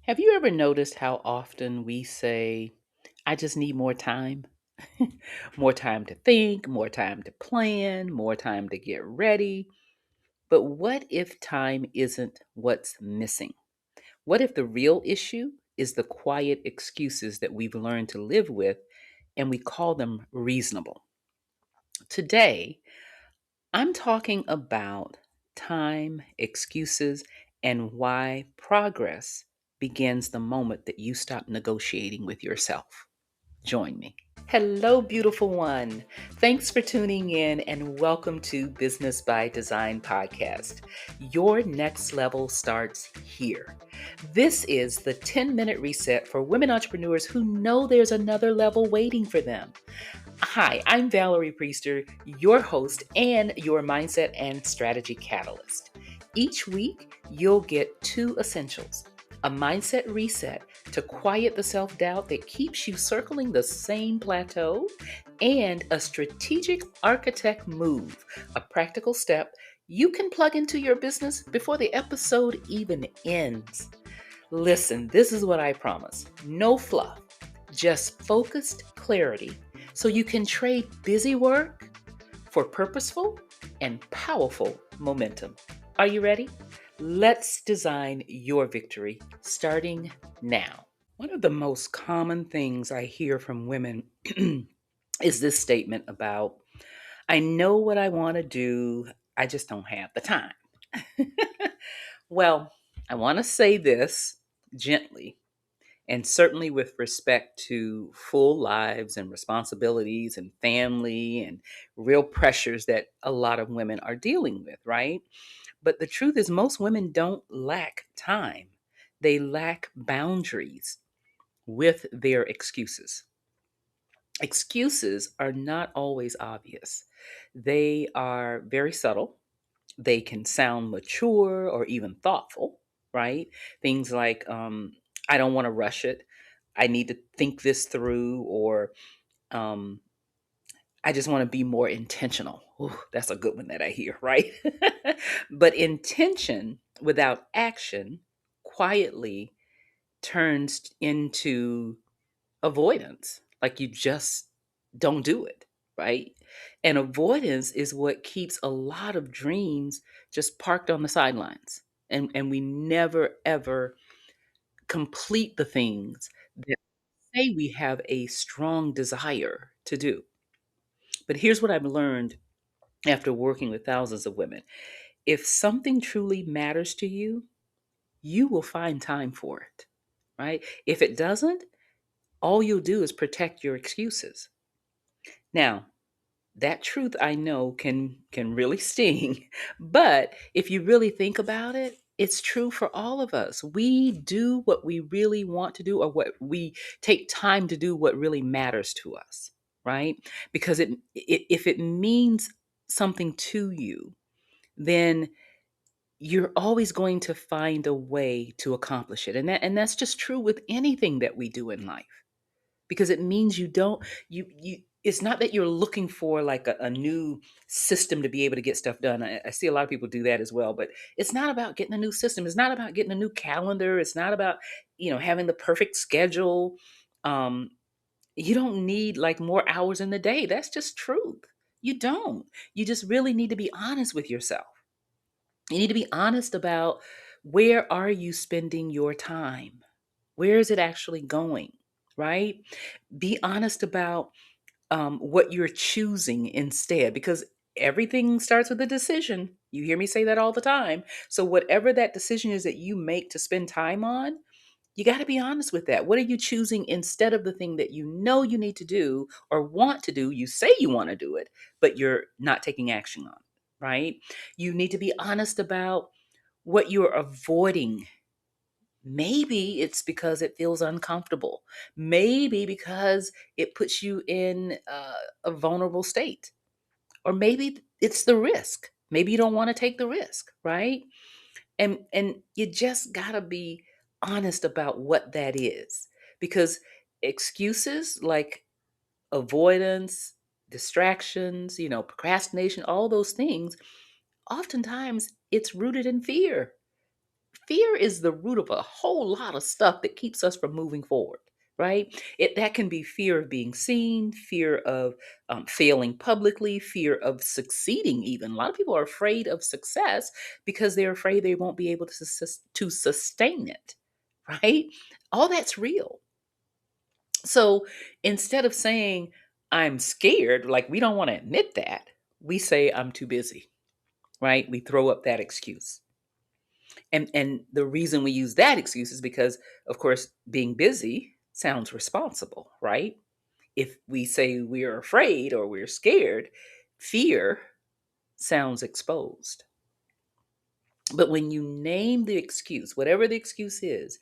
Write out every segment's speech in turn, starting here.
Have you ever noticed how often we say, I just need more time? More time to think, more time to plan, more time to get ready. But what if time isn't what's missing? What if the real issue is the quiet excuses that we've learned to live with and we call them reasonable? Today, I'm talking about time, excuses, and why progress begins the moment that you stop negotiating with yourself. Join me. Hello, beautiful one. Thanks for tuning in and welcome to Business by Design podcast. Your next level starts here. This is the 10-minute reset for women entrepreneurs who know there's another level waiting for them. Hi, I'm Valerie Priester, your host and your mindset and strategy catalyst. Each week, you'll get two essentials: a mindset reset to quiet the self doubt that keeps you circling the same plateau, and a strategic architect move, a practical step you can plug into your business before the episode even ends. Listen, this is what I promise: no fluff, just focused clarity so you can trade busy work for purposeful and powerful momentum. Are you ready? Let's design your victory starting now. One of the most common things I hear from women is this statement about, I know what I want to do, I just don't have the time. Well, I want to say this gently and certainly with respect to full lives and responsibilities and family and real pressures that a lot of women are dealing with, right? But the truth is, most women don't lack time, they lack boundaries with their excuses. Excuses are not always obvious, they are very subtle. They can sound mature or even thoughtful, right? Things like, I don't want to rush it. I need to think this through, or um, I just want to be more intentional. Ooh, that's a good one that I hear, right? But intention without action quietly turns into avoidance. Like you just don't do it, right? And avoidance is what keeps a lot of dreams just parked on the sidelines. And we never ever complete the things that say we have a strong desire to do. But here's what I've learned after working with thousands of women: if something truly matters to you, you will find time for it, right? If it doesn't, all you'll do is protect your excuses. Now, that truth I know can really sting, but if you really think about it, it's true for all of us. We do what we really want to do, or what we take time to do what really matters to us, right? Because if it means something to you, then you're always going to find a way to accomplish it. And that's just true with anything that we do in life, because it means you don't you it's not that you're looking for like a new system to be able to get stuff done. I see a lot of people do that as well, but it's not about getting a new system. It's not about getting a new calendar. It's not about having the perfect schedule. um you don't need like more hours in the day. That's just truth. You don't. You just really need to be honest with yourself. You need to be honest about, where are you spending your time? Where is it actually going? Right? Be honest about what you're choosing instead, because everything starts with a decision. You hear me say that all the time. So, whatever that decision is that you make to spend time on, you got to be honest with that. What are you choosing instead of the thing that you know you need to do or want to do? You say you want to do it, but you're not taking action on, right? You need to be honest about what you're avoiding. Maybe it's because it feels uncomfortable. Maybe because it puts you in a vulnerable state. Or maybe it's the risk. Maybe you don't want to take the risk, right? And you just got to be honest about what that is. Because excuses like avoidance, distractions, procrastination, all those things, oftentimes it's rooted in fear. Fear is the root of a whole lot of stuff that keeps us from moving forward, right? That can be fear of being seen, fear of failing publicly, fear of succeeding. Even a lot of people are afraid of success because they're afraid they won't be able to sustain it, right? All that's real. So instead of saying I'm scared, like we don't want to admit that, we say I'm too busy, right? We throw up that excuse. And the reason we use that excuse is because, of course, being busy sounds responsible, right? If we say we're afraid or we're scared, fear sounds exposed. But when you name the excuse, whatever the excuse is,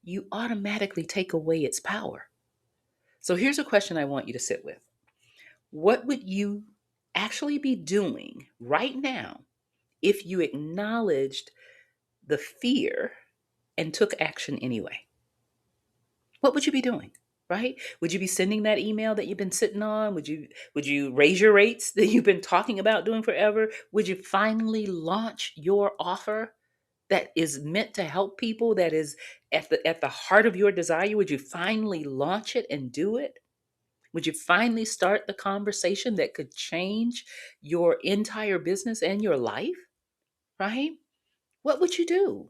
you automatically take away its power. So here's a question I want you to sit with. What would you actually be doing right now if you acknowledged the fear and took action anyway? What would you be doing? Right? Would you be sending that email that you've been sitting on? Would you raise your rates that you've been talking about doing forever? Would you finally launch your offer that is meant to help people, that is at the heart of your desire? Would you finally launch it and do it? Would you finally start the conversation that could change your entire business and your life? Right? What would you do?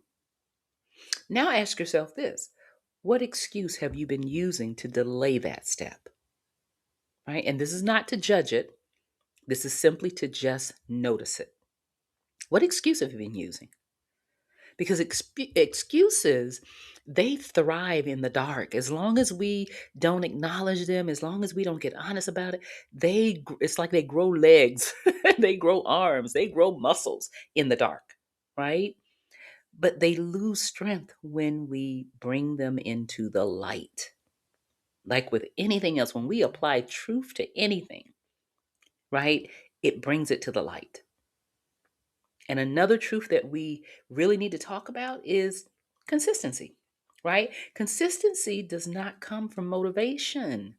Now ask yourself this. What excuse have you been using to delay that step? Right? And this is not to judge it. This is simply to just notice it. What excuse have you been using? Because excuses, they thrive in the dark. As long as we don't acknowledge them, as long as we don't get honest about it, it's like they grow legs, they grow arms, they grow muscles in the dark, right? But they lose strength when we bring them into the light. Like with anything else, when we apply truth to anything, right, it brings it to the light. And another truth that we really need to talk about is consistency, right? Consistency does not come from motivation.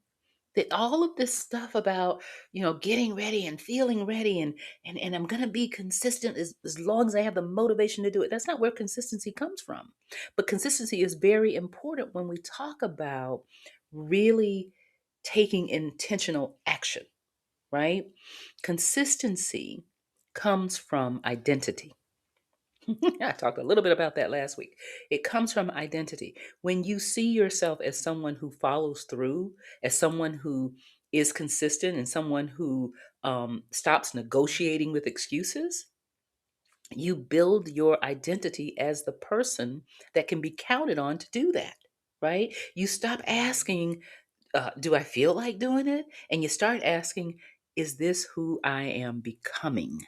That all of this stuff about, getting ready and feeling ready and I'm gonna be consistent as long as I have the motivation to do it. That's not where consistency comes from. But consistency is very important when we talk about really taking intentional action, right? Consistency comes from identity. I talked a little bit about that last week. It comes from identity. When you see yourself as someone who follows through, as someone who is consistent, and someone who stops negotiating with excuses, you build your identity as the person that can be counted on to do that, right? You stop asking, do I feel like doing it? And you start asking, is this who I am becoming?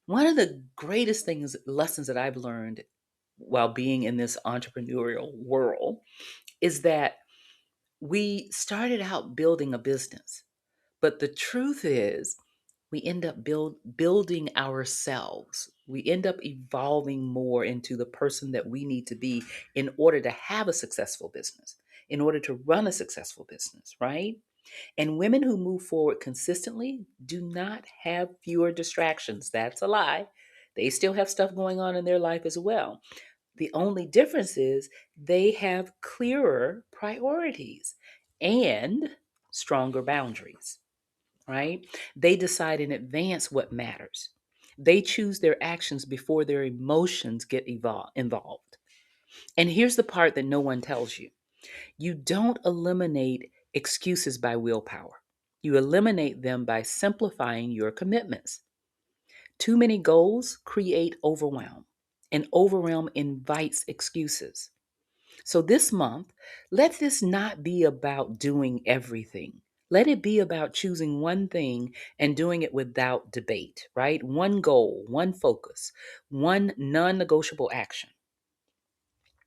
One of the greatest lessons that I've learned while being in this entrepreneurial world is that we started out building a business, but the truth is we end up building ourselves. We end up evolving more into the person that we need to be in order to have a successful business, in order to run a successful business, right? And women who move forward consistently do not have fewer distractions. That's a lie. They still have stuff going on in their life as well. The only difference is they have clearer priorities and stronger boundaries, right? They decide in advance what matters. They choose their actions before their emotions get involved. And here's the part that no one tells you. You don't eliminate excuses by willpower. You eliminate them by simplifying your commitments. Too many goals create overwhelm, and overwhelm invites excuses. So this month, let this not be about doing everything. Let it be about choosing one thing and doing it without debate, right? One goal, one focus, one non negotiable action.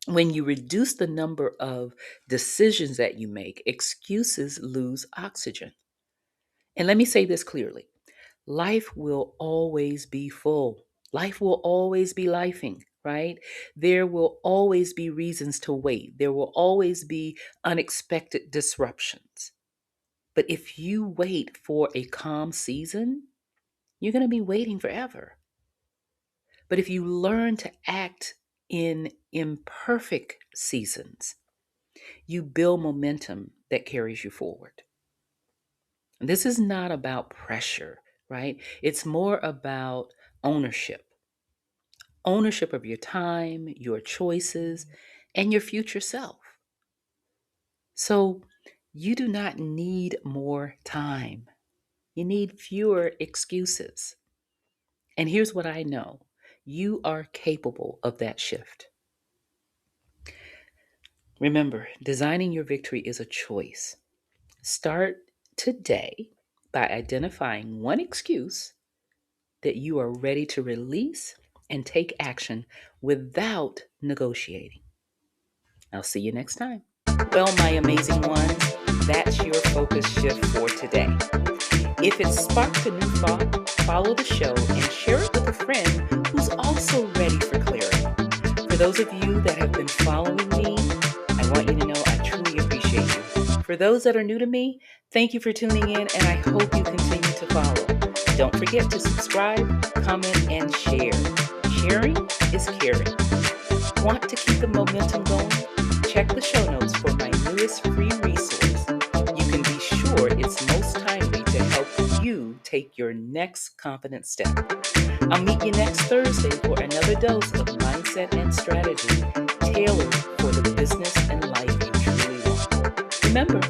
When you reduce the number of decisions that you make, excuses lose oxygen. And let me say this clearly: life will always be full. Life will always be lifing, right? There will always be reasons to wait. There will always be unexpected disruptions. But if you wait for a calm season, you're going to be waiting forever. But if you learn to act In imperfect seasons, you build momentum that carries you forward. This is not about pressure, right? It's more about ownership ownership of your time, your choices, and your future self. So you do not need more time. You need fewer excuses. And here's what I know you are capable of that shift. Remember, designing your victory is a choice. Start today by identifying one excuse that you are ready to release and take action without negotiating. I'll see you next time. Well, my amazing ones, that's your focus shift for today. If it sparked a new thought, follow the show and share it with a friend who's also ready for clarity. For those of you that have been following me, I want you to know I truly appreciate you. For those that are new to me, thank you for tuning in, and I hope you continue to follow. Don't forget to subscribe, comment, and share. Sharing is caring. Want to keep the momentum going? Check the show notes for my newest free resource. You can be sure it's most timely to help you take your next confident step. I'll meet you next Thursday for another dose of mindset and strategy tailored for the business and life you truly want. Remember,